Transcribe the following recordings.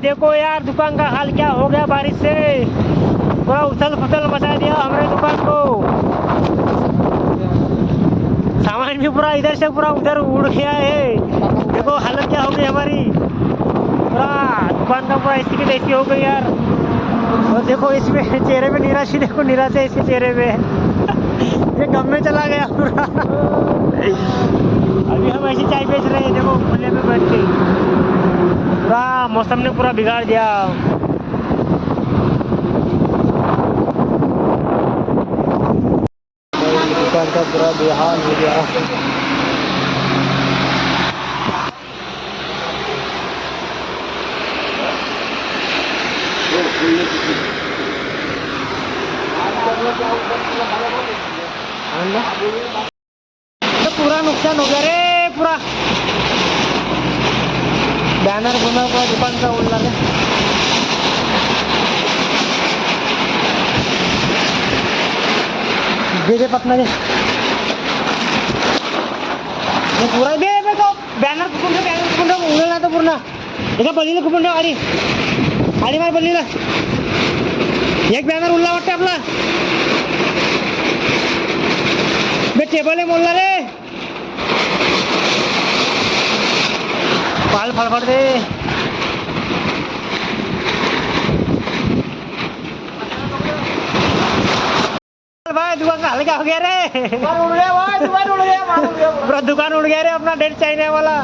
देखो यार दुकान का हाल क्या हो गया बारिश से, पूरा उथल पुथल मचा दिया हमारे दुकान को। सामान भी पूरा इधर से पूरा उधर उड़ गया है। देखो हालत क्या हो गई हमारी, पूरा दुकान का पूरा ऐसी की तैसी हो गई यार। और देखो इसमें चेहरे पे निराशी, देखो निराशा इसके चेहरे पे। ये गम में चला गया पूरा। अभी हम ऐसी चाय बेच रहे हैं, देखो खुले में बैठ के। पूरा मौसम ने पूरा बिगाड़ दिया। दुकान का पूरा बेहाल हो गया। तो पूरा नुकसान हो गया रे, पूरा बैनर बुनर पूरा दुकान का उड़ला रे। दे पतना दे पूरा दे तो बैनर कुपून उडला तो पूर्ण। एका बल्लीला कुपून ठेव आधी आधी मार बल्लीला। एक बॅनर उडला वाटते आपला। बे टेबल आहे मोडला रे, पाल फडफड दे। भाई दुकान का हाल क्या हो गया रे, दुकान उड़ गया भाई, दुकान उड़ गया, पूरा दुकान उड़ गया रे। अपना डेढ़ चाइना वाला,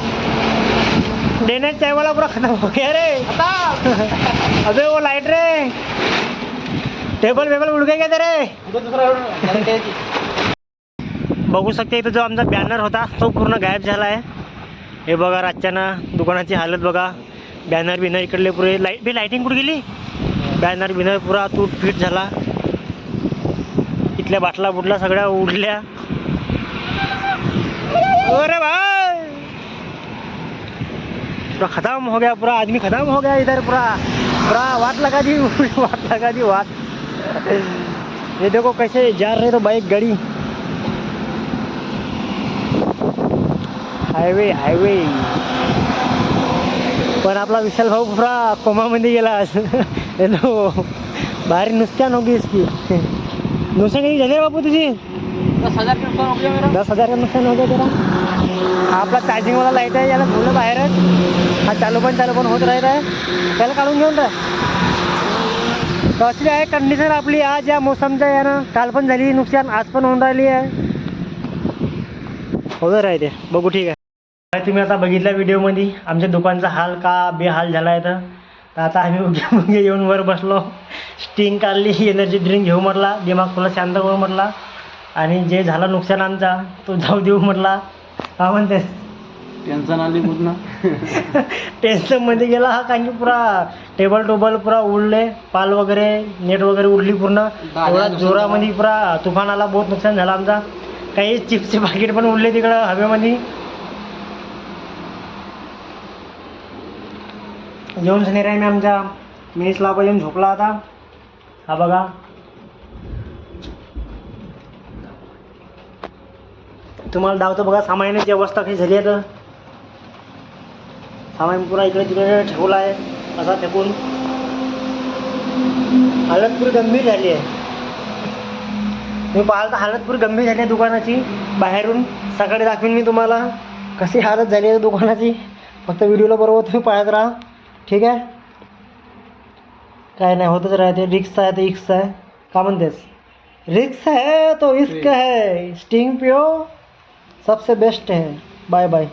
डेनेट चाय वाला पूरा खत्म हो गया रे। अबे वो लाइट रे, टेबल वेबल उड़ गए क्या तेरे। बघू शकते इथं जो आमचा बॅनर होता तो पूर्ण गायब झाला आहे। हे बघा रातच्यानं दुकानाची हालत बघा। बॅनर बिनर इकडले पुरे लाइटिंग कुठे गेली, बॅनर बिनर पुरा तूटफीट झाला। इथल्या बाटला बुटला सगळ्या उडल्या। अरे भाई पूरा खत्म हो गया, पूरा आदमी खत्म हो गया इधर। पूरा पूरा वाट लगा दी, वाट लगा दी वाट। ये देखो कैसे जा रहे तो बाइक गाड़ी, हायवे हायवे। पण आपला विशाल भाऊ पूरा कोमामध्ये गेला आज। भारी नुकसान होगी इसकी। नुकसान किती झाले बापू तुझी? 10,000 का नुकसान हो गया मेरा। 10,000 का नुकसान हो गया तेरा। आपला चार्जिंग वाला लाईट आहे, याला ठेवलं बाहेरच। हा चालू पण होत राहत आहे, त्याला काढून घेऊन राह। कसली आहे कंडिशन आपली आज या मोसमच्या यानं। काल पण झाली नुकसान, आज पण होऊन राहिली आहे। होतं राहते बघू, ठीक आहे। तुम्ही आता बघितल्या व्हिडिओमध्ये आमच्या दुकानचा हाल का बेहाल झाला आहे। तर आता आम्ही उगे येऊन वर बसलो, स्टिंग काढली, एनर्जी ड्रिंक घेऊ म्हटला, दिमाग थोडा शांत करू म्हटला। आणि जे झालं नुकसान आमचा तो जाऊ देऊ म्हटला। का म्हणते टेन्शन आली पूर्ण। टेन्शनमध्ये गेला हा, कारण की पुरा टेबल टोबल पुरा उडले, पाल वगैरे नेट वगैरे उडली पूर्ण। एवढा जोरामध्ये पुरा तुफान आला, बहुत नुकसान झालं आमचा। काही चिप्सचे पाकिट पण उडले तिकडं हवेमध्ये। जेवण नाही राही मी आमच्या मेसला पण झोपला आता। हा बघा तुम्हाला धावतो बघा, सामानाची अवस्था कशी झाली आहे। तर सामान पुरा इकडे तिकडे ठेवला आहे असा फेकून, हालत पुरी गंभीर झाली आहे। तुम्ही पाहाल तर हालत पुरी गंभीर झाली आहे दुकानाची। बाहेरून सकाळी दाखवीन मी तुम्हाला कशी हालत झाली आहे दुकानाची। फक्त व्हिडिओला बरोबर तुम्ही पाहत राहा, ठीक आहे। काय नाही, होतच राहते। रिक्स आहे तर इक्स आहे, का म्हणतेस? रिक्स है तो इश्क है, स्टिंग पियो सबसे बेस्ट है। Bye bye.